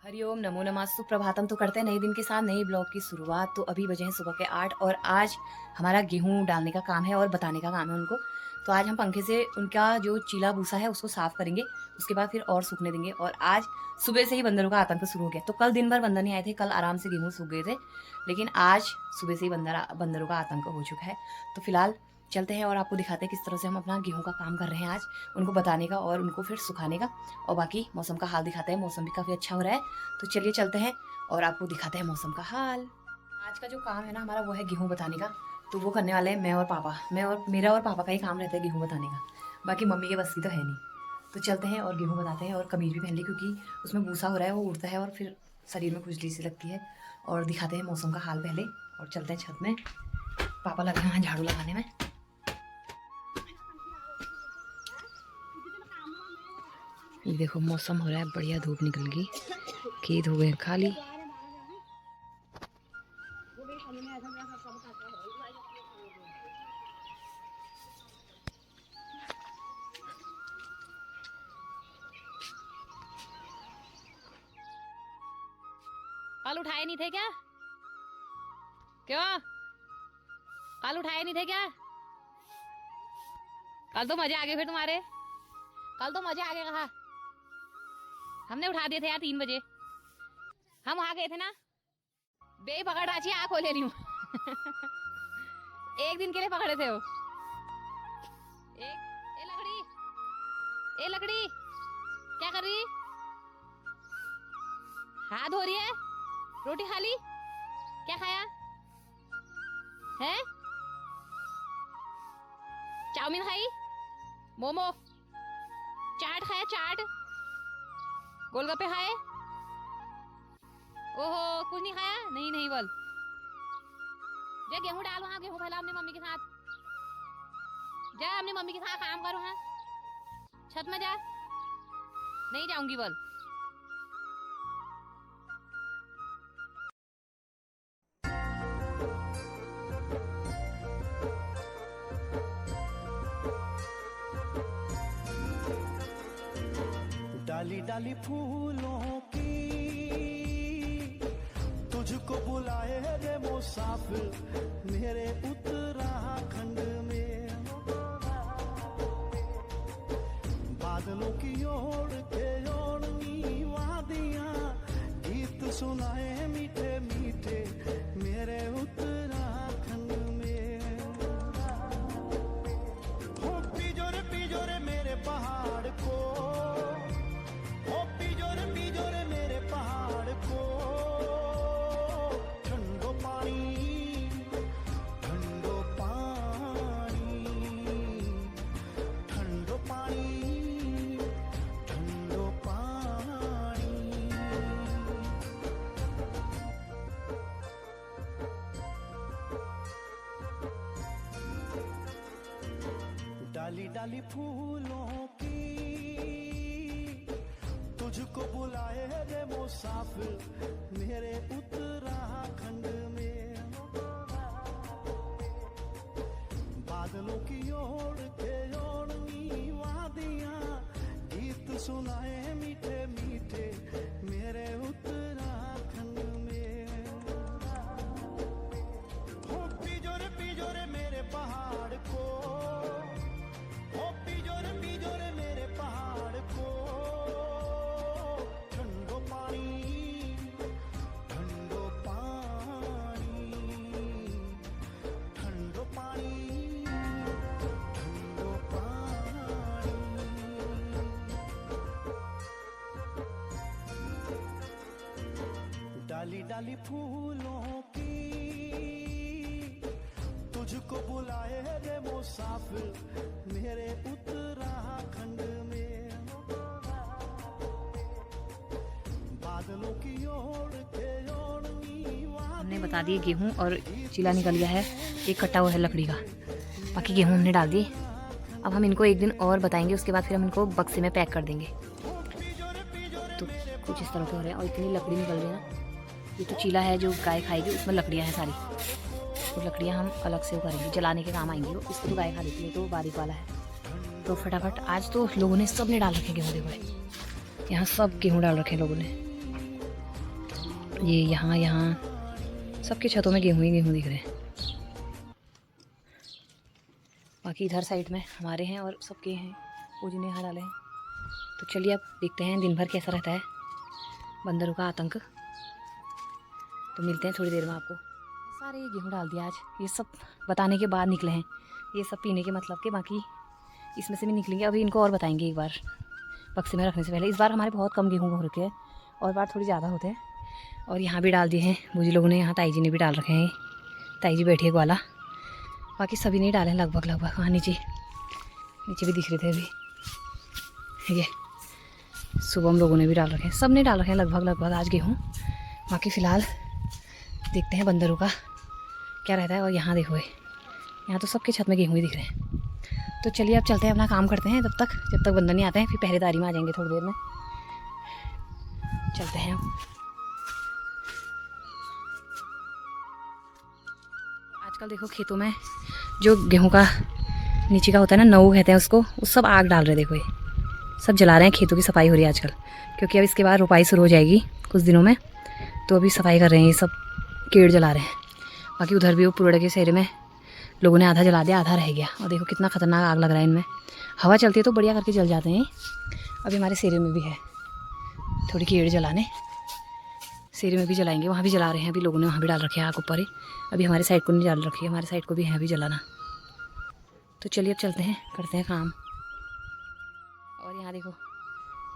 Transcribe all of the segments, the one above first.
हरिओम नमो नमः सुप्रभातम। तो करते हैं नए दिन के साथ नए ब्लॉग की शुरुआत। तो अभी बजे हैं सुबह के 8 और आज हमारा गेहूं डालने का काम है और बताने का काम है उनको। तो आज हम पंखे से उनका जो चीला भूसा है उसको साफ करेंगे, उसके बाद फिर और सूखने देंगे। और आज सुबह से ही बंदरों का आतंक शुरू हो गया। तो कल दिन भर बंदर नहीं आए थे, कल आराम से गेहूँ सूख गए थे, लेकिन आज सुबह से ही बंदरों का आतंक हो चुका है। तो फिलहाल चलते हैं और आपको दिखाते हैं किस तरह से हम अपना गेहूं का काम कर रहे हैं आज, उनको बताने का और उनको फिर सुखाने का। और बाकी मौसम का हाल दिखाते हैं, मौसम भी काफ़ी अच्छा हो रहा है। तो चलिए चलते हैं और आपको दिखाते हैं मौसम का हाल। आज का जो काम है ना हमारा, वो है गेहूं बताने का। तो वो करने वाले हैं मैं और पापा, मेरा और पापा का ही काम रहता है गेहूं बताने का। बाकी मम्मी के बस की तो है नहीं। तो चलते हैं और गेहूं बताते हैं। और कमीज भी पहन ली क्योंकि उसमें भूसा हो रहा है, वो उड़ता है और फिर शरीर में खुजली सी लगती है। और दिखाते हैं मौसम का हाल पहले और चलते हैं छत में। पापा लगे हैं झाड़ू लगाने में। ये देखो मौसम हो रहा है बढ़िया, धूप निकल गई, खेत हो गए खाली। कल उठाए नहीं थे क्या? क्यों कल उठाए नहीं थे क्या? कल तो मजे आ गए फिर तुम्हारे, कल तो मजे आ गए। कहा हमने उठा दिए थे यार 3 बजे। हम वहां गए थे ना, बे पकड़ राची आँख खोले रही हूँ। एक दिन के लिए पकड़े थे वो। ए लकड़ी, ए लकड़ी क्या कर रही? हाथ धो रही है? रोटी खा ली? क्या खाया है? चाउमीन खाई, मोमो, चाट खाया, चाट, गोलगप्पे खाए? ओहो कुछ नहीं खाया? नहीं नहीं बोल। जा गेहूं डाल, वहां गेहूं फैला अपनी मम्मी के साथ। जा अपनी मम्मी के साथ काम करो। हाँ छत में जा। नहीं जाऊंगी बोल। डाली डाली फूलों की तुझको बुलाए रे मुसाफिर मेरे उत्तराखंड में। बादलों की ओर के ओढ़नी वादियां गीत सुनाए मीठे मीठे मेरे उत्तराखंड में। हो पिजोरे मेरे पहाड़ को, पिजोरे मेरे पहाड़ को। ठंडो पानी, ठंडो पानी, ठंडो पानी, ठंडो पानी। डाली डाली फूलों की तुझको बुलाए रे मुसाफिर मेरे उत्तराखंड में। बादलों की ओर के ओढ़नी वादियां गीत सुनाए मीठे मीठे मेरे उत्तराखंड में। हो पिजोरे मेरे पहाड़ को, हो पिजोरे मेरे पहाड़ को। ठंडो पानी, ठंडो पानी, ठंडो पानी, ठंडो पानी। डाली डाली फूलों की तुझको बुलाए रे मुसाफिर मेरे उत्तराखंड में। बादलों की ओर के ओढ़नी हमने बता दिए गेहूं और चीला निकल गया है, एक कट्टा हुआ है लकड़ी का। बाकी गेहूं हमने डाल दिए। अब हम इनको एक दिन और बताएंगे, उसके बाद फिर हम इनको बक्से में पैक कर देंगे। तो कुछ इस तरह के हो रहे हैं और इतनी लकड़ी निकल रही है ना। ये तो चीला है जो गाय खाएगी, उसमें लकड़ियाँ हैं सारी। तो लकड़ियाँ हम अलग से वो करेंगे, जलाने के काम आएंगी वो। इसको तो गाय खा लेती है, तो बारीक वाला है। तो फटाफट आज तो लोगों ने सब ने डाल रखे गेहूँ। देखो यहाँ सब गेहूँ डाल रखे लोगों ने। ये यहाँ यहाँ सबके छतों में गेहूँ ही गेहूँ दिख रहे हैं। बाकी इधर साइड में हमारे हैं और सबके हैं, पूजी ने यहाँ डाले हैं। तो चलिए अब देखते हैं दिन भर कैसा रहता है बंदरों का आतंक। तो मिलते हैं थोड़ी देर में आपको। सारे गेहूँ डाल दिया आज, ये सब बताने के बाद निकले हैं, ये सब पीने के मतलब के, बाकी इसमें से भी निकलेंगे। अभी इनको और बताएंगे एक बार बक्से में रखने से पहले। इस बार हमारे बहुत कम गेहूँ हो रखे हैं और बार थोड़ी ज़्यादा होते हैं। और यहाँ भी डाल दिए हैं बूजी लोगों ने, यहाँ ताई जी ने भी डाल रखे हैं, ताई जी बैठी है ग्वाला। बाकी सभी नहीं डाले हैं लगभग। हाँ नीचे भी दिख रहे थे अभी, ये शुभम लोगों ने भी डाल रखे हैं, सब ने डाल रखे हैं लगभग आज गेहूँ। बाकी फ़िलहाल देखते हैं बंदरों का क्या रहता है। और यहाँ देखो, यहाँ तो सबके छत में गेहूँ ही दिख रहे हैं। तो चलिए अब चलते हैं, अपना काम करते हैं जब तक बंदर नहीं आते हैं। फिर पहरेदारी में आ जाएंगे थोड़ी देर में, चलते हैं। आजकल देखो खेतों में जो गेहूं का नीचे का होता है ना, नऊ कहते हैं उसको, वो सब आग डाल रहे हैं। देखो ये सब जला रहे हैं, खेतों की सफाई हो रही है आजकल, क्योंकि अब इसके बाद रोपाई शुरू हो जाएगी कुछ दिनों में। तो अभी सफाई कर रहे हैं, ये सब कीड़ जला रहे हैं। बाकी उधर भी वो पुरड़ के सेरे में लोगों ने आधा जला दिया, आधा रह गया। और देखो कितना खतरनाक आग लग रहा है इनमें, हवा चलती है तो बढ़िया करके जल जाते हैं। अभी हमारे सेरे में भी है थोड़ी कीड़ जलाने, सेरे में भी जलाएंगे, वहाँ भी जला रहे हैं अभी लोगों ने, वहाँ भी डाल रखे हैं आग ऊपर ही। अभी हमारे साइड को नहीं डाल रखी है, हमारे साइड को भी है अभी जलाना। तो चलिए अब चलते हैं, करते हैं काम। और यहाँ देखो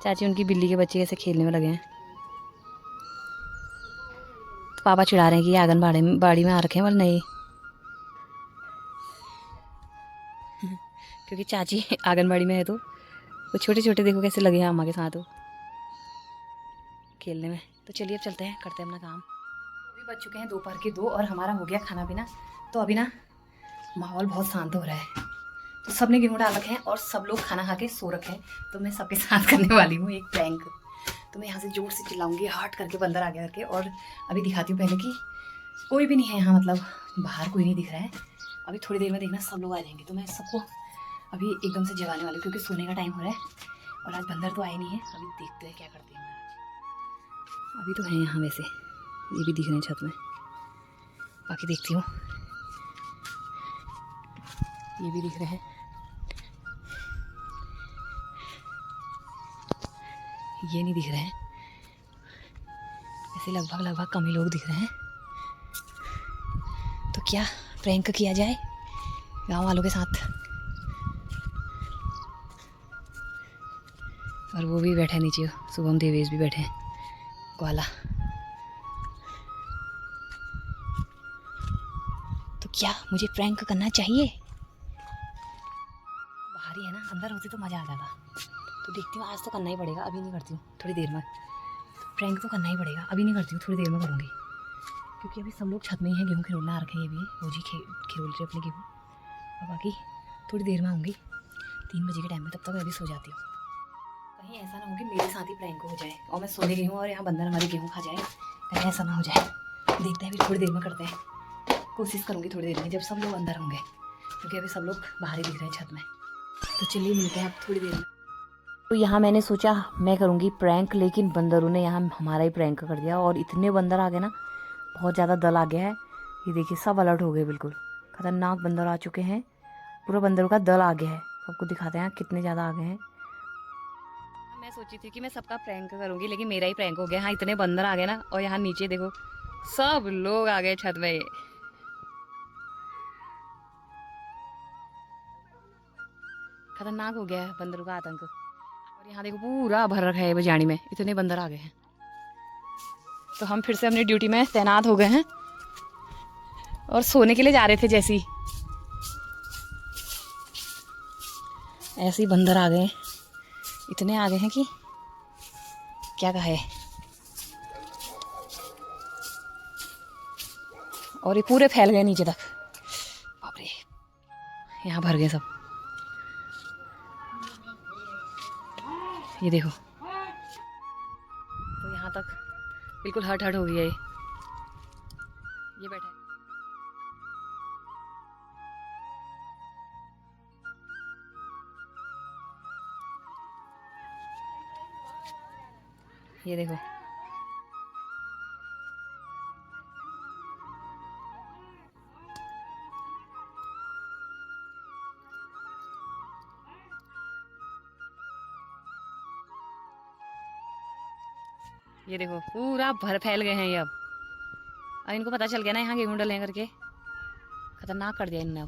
चाची उनकी बिल्ली के बच्चे कैसे खेलने में लगे हैं। तो पापा चिढ़ा रहे हैं कि ये आंगनबाड़ी में आ रखे हैं, बोले नहीं क्योंकि चाची आंगनबाड़ी में है। तो वो छोटे छोटे देखो कैसे लगे हैं अम्मा के साथ वो खेलने में। तो चलिए अब चलते हैं, करते हैं अपना काम। अभी बज चुके हैं दोपहर के 2 और हमारा हो गया खाना पीना। तो अभी ना माहौल बहुत शांत हो रहा है। तो सब ने गेहूँ डाल रखे हैं और सब लोग खाना खा के सो रखे हैं। तो मैं सबके साथ करने वाली हूँ एक प्रैंक। तो मैं यहाँ से जोर से चिल्लाऊंगी, हट करके बंदर आ गया करके। और अभी दिखाती हूँ पहले कि कोई भी नहीं है यहाँ, मतलब बाहर कोई नहीं दिख रहा है। अभी थोड़ी देर में देखना सब लोग आ जाएंगे। तो मैं सबको अभी एकदम से जगाने वाली हूँ, क्योंकि सोने का टाइम हो रहा है और आज बंदर तो आए नहीं है। अभी देखते हैं क्या करते हैं। अभी तो है यहाँ, वैसे ये भी दिख रहे हैं छत में। बाकी देखती हूँ, ये भी दिख रहे हैं, ये नहीं दिख रहे हैं। ऐसे लगभग कम ही लोग दिख रहे हैं। तो क्या प्रैंक किया जाए गांव वालों के साथ। और वो भी बैठे नीचे, शुभम देवेश भी बैठे हैं ग्वाला। तो क्या मुझे प्रैंक करना चाहिए? बाहर ही है ना, अंदर होती तो मज़ा आ जाता। तो देखती हूँ, आज तो करना ही पड़ेगा। अभी नहीं करती हूँ, थोड़ी देर में। प्रैंक तो करना ही पड़ेगा, अभी नहीं करती हूँ, थोड़ी देर में करूँगी। क्योंकि अभी सब लोग छत में ही हैं, गेहूँ खिरोलने आ रखे हैं। ये भी वो जी खिरोल रहे अपने गेहूँ। और बाकी थोड़ी देर में आऊँगी 3 बजे के टाइम में, तब तक मैं भी सो जाती हूँ। कहीं ऐसा ना हो कि मेरे साथ ही प्रैंक हो जाए और मैं सोने गई हूँ और यहाँ बंदर हमारी गेहूँ खा जाए, कहीं ऐसा ना हो जाए। देखते हैं, अभी थोड़ी देर में करते हैं, कोशिश करूँगी थोड़ी देर में जब सब लोग अंदर होंगे, क्योंकि अभी सब लोग बाहर ही दिख रहे हैं छत में। तो चलिए मिलते हैं अब थोड़ी देर में। तो यहाँ मैंने सोचा मैं करूँगी प्रैंक, लेकिन बंदरों ने यहाँ हमारा ही प्रैंक कर दिया। और इतने बंदर आ गए ना, बहुत ज़्यादा दल आ गया है। ये देखिए सब अलर्ट हो गए, बिल्कुल खतरनाक बंदर आ चुके हैं, पूरा बंदरों का दल आ गया है। आपको दिखाते हैं कितने ज़्यादा आ गए हैं। मैं सोची थी कि मैं सबका प्रैंक करूँगी, लेकिन मेरा ही प्रैंक हो गया। हाँ इतने बंदर आ गए ना, और यहाँ नीचे देखो सब लोग आ गए छत में। खतरनाक हो गया है बंदरों का आतंक। और यहाँ देखो पूरा भर रखा है बजानी में, इतने बंदर आ गए हैं। तो हम फिर से अपनी ड्यूटी में तैनात हो गए हैं और सोने के लिए जा रहे थे। जैसे ही ऐसे ही बंदर आ गए, इतने आ गए हैं कि क्या कहे। और ये पूरे फैल गए नीचे तक, बाप रे, यहाँ भर गए सब। ये देखो, तो यहाँ तक बिल्कुल हट हो गया ये बैठा है। ये देखो ये देखो पूरा भर फैल गए हैं ये अब इनको पता चल गया ना यहाँ गेहूं डले हैं करके, खतरनाक कर दिया इनने।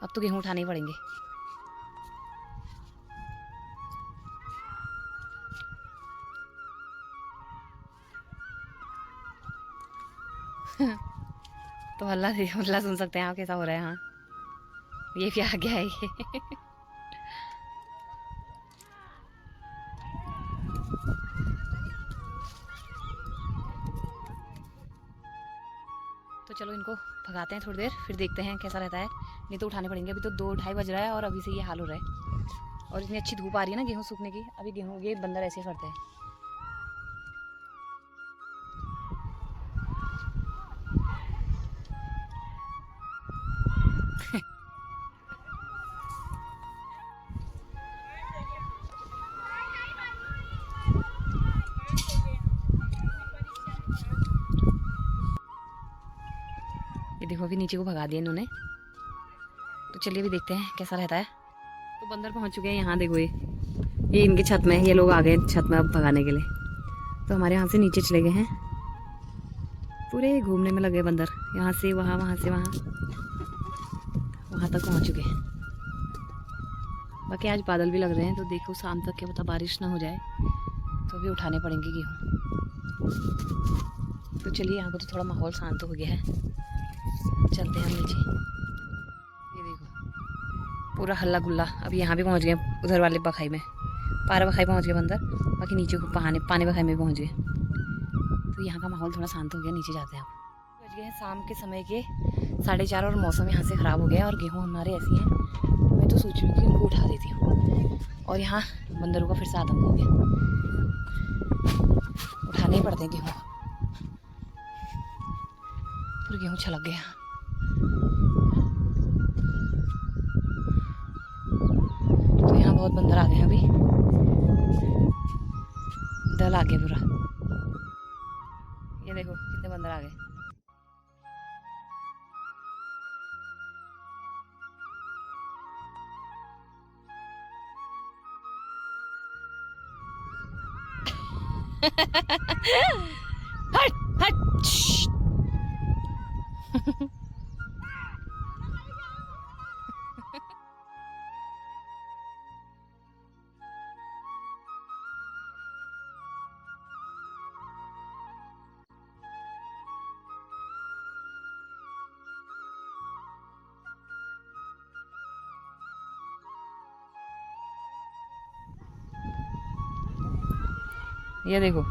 अब तो गेहूं उठाने ही पड़ेंगे। तो हल्ला सुन सकते हैं आप कैसा हो रहा है। हाँ ये भी आ गया है ये। तो चलो इनको भगाते हैं थोड़ी देर, फिर देखते हैं कैसा रहता है। नहीं तो उठाने पड़ेंगे। अभी तो 2-2:30 बज रहा है और अभी से ये हाल हो रहा है। और इतनी अच्छी धूप आ रही है ना गेहूँ सूखने की। अभी गेहूँ ये बंदर ऐसे करते हैं। ये देखो अभी नीचे को भगा दिया इन्होंने। तो चलिए अभी देखते हैं कैसा रहता है। तो बंदर पहुंच चुके हैं यहाँ। देखो ये इनके छत में है। ये लोग आ गए छत में अब भगाने के लिए। तो हमारे यहाँ से नीचे चले गए हैं। पूरे घूमने में लगे बंदर, यहाँ से वहाँ, वहाँ से वहाँ, वहाँ तक पहुँच चुके हैं। बाकी आज बादल भी लग रहे हैं तो देखो शाम तक क्या पता बारिश ना हो जाए, तो अभी उठाने पड़ेंगे गेहूँ। तो चलिए यहाँ को तो थोड़ा माहौल शांत हो गया है, चलते हैं हम नीचे। ये देखो पूरा हल्ला गुल्ला। अभी यहाँ भी पहुँच गए उधर वाले बखाई में, पारा बखाई पहुँच गए बंदर। बाकी नीचे को पानी बखाई में पहुँच गए। तो यहाँ का माहौल थोड़ा शांत हो गया, नीचे जाते हैं आप। बज गए हैं शाम के समय के 4:30 और मौसम यहाँ से ख़राब हो गया और गेहूँ हमारे ऐसी हैं। मैं तो सोच रही हूँ कि इनको उठा देती हूँ। और यहाँ बंदरों का फिर से आतंक हो गया। उठाने ही पड़ते हैं गेहूँ। पूरा गेहूँ छलक गया। तो यहाँ बहुत बंदर आ गए हैं। अभी दल आ गया पूरा। ये देखो कितने बंदर आ गए। हट हट। ये देखो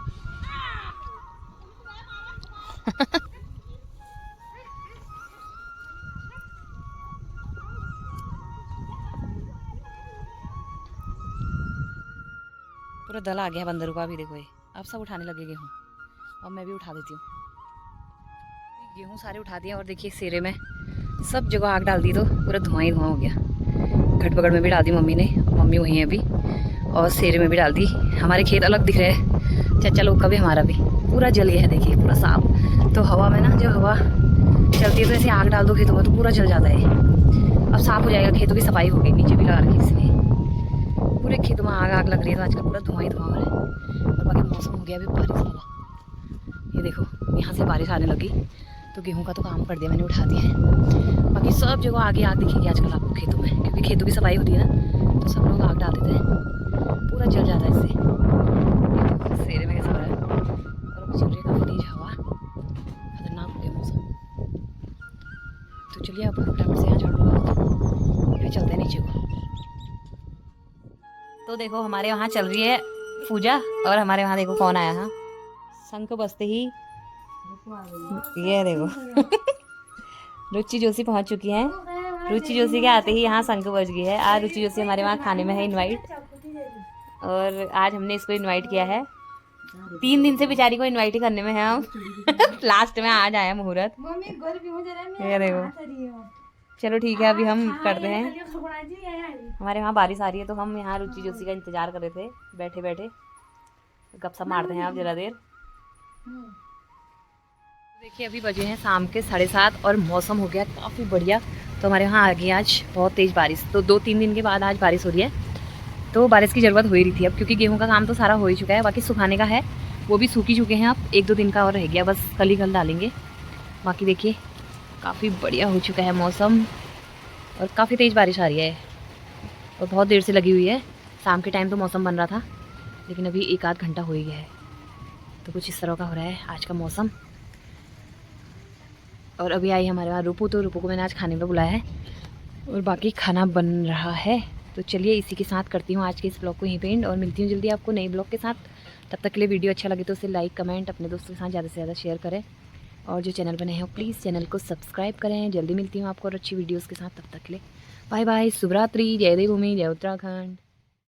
पूरा दल आ गया बंदरों का। अभी देखो ये अब सब उठाने लगे गेहूँ। अब मैं भी उठा देती हूँ। गेहूँ सारे उठा दिए और देखिए सेरे में सब जगह आग डाल दी तो पूरा धुआं ही धुआं हो गया। घट पकड़ में भी डाल दी मम्मी ने, मम्मी वहीं है अभी। और सेरे में भी डाल दी। हमारे खेत अलग दिख रहे हैं, चाचा लोग का भी हमारा भी पूरा जल गया है। देखिए पूरा साफ। तो हवा में ना जब हवा चलती है तो ऐसे आग डाल दो खेतों में तो पूरा जल जाता है। अब साफ हो जाएगा, खेतों की सफाई हो गई, नीचे भी लगा रखी इसलिए। पूरे खेतों में आग लग रही है तो आजकल पूरा धुआं ही धुआं हो रहा है। और बाकी मौसम हो गया अभी बारिश वाला। ये देखो यहाँ से बारिश आने लगी तो गेहूं का तो काम कर दिया मैंने, उठा दिया है। बाकी सब जगह आगे आग दिखेगी आजकल आपको खेतों में, क्योंकि खेतों की सफाई होती है ना तो सब लोग आग डाल देते हैं, पूरा जल जाता है इससे। सेरे में कैसा हो रहा है। और अभी चल रही है काफ़ी तेज हवा, खतरनाक हो गया मौसम। तो चलिए अब फटाफट से यहाँ झाड़ू लगा फिर चलते हैं नीचे को। तो देखो हमारे वहाँ चल रही है पूजा और हमारे वहाँ देखो कौन आया है। शंख बजते ही ये देखो रुचि जोशी पहुँच चुकी हैं। रुचि जोशी के आते ही यहाँ शंख बज गई है। आज रुचि जोशी हमारे वहाँ खाने में है इनवाइट, और आज हमने इसको इनवाइट किया है। 3 दिन से बेचारी को इनवाइट ही करने में है हम। लास्ट में आज आया मुहूर्त। ये देखो चलो ठीक है अभी हम करते हैं। हमारे वहाँ बारिश आ रही है तो हम यहाँ रुचि जोशी का इंतजार कर रहे थे बैठे बैठे। गपशप मारते हैं आप जरा देर। देखिए अभी बजे हैं शाम के 7:30 और मौसम हो गया काफ़ी बढ़िया। तो हमारे यहाँ आ गई आज बहुत तेज़ बारिश। तो 2-3 दिन के बाद आज बारिश हो रही है। तो बारिश की ज़रूरत हो ही रही थी अब, क्योंकि गेहूं का काम तो सारा हो ही चुका है, बाकी सुखाने का है, वो भी सूख ही चुके हैं। अब 1-2 दिन का और रह गया, बस कल ही कल डालेंगे। बाकी देखिए काफ़ी बढ़िया हो चुका है मौसम और काफ़ी तेज़ बारिश आ रही है और बहुत देर से लगी हुई है। शाम के टाइम तो मौसम बन रहा था, लेकिन अभी 1-8 घंटा हो ही गया है। तो कुछ इस तरह का हो रहा है आज का मौसम। और अभी आई हमारे वहाँ रूपू, तो रूपू को मैंने आज खाने पे बुलाया है और बाकी खाना बन रहा है। तो चलिए इसी के साथ करती हूँ आज के इस ब्लॉग को यहीं पे एंड, और मिलती हूँ जल्दी आपको नई ब्लॉग के साथ। तब तक के लिए वीडियो अच्छा लगे तो उसे लाइक कमेंट अपने दोस्तों के साथ ज़्यादा से ज़्यादा शेयर करें, और जो चैनल पर नए हो प्लीज़ चैनल को सब्सक्राइब करें। जल्दी मिलती हूँ आपको और अच्छी वीडियोज़ के साथ, तब तक के लिए बाय बाय, शुभ रात्रि, जय देवभूमि, जय उत्तराखंड।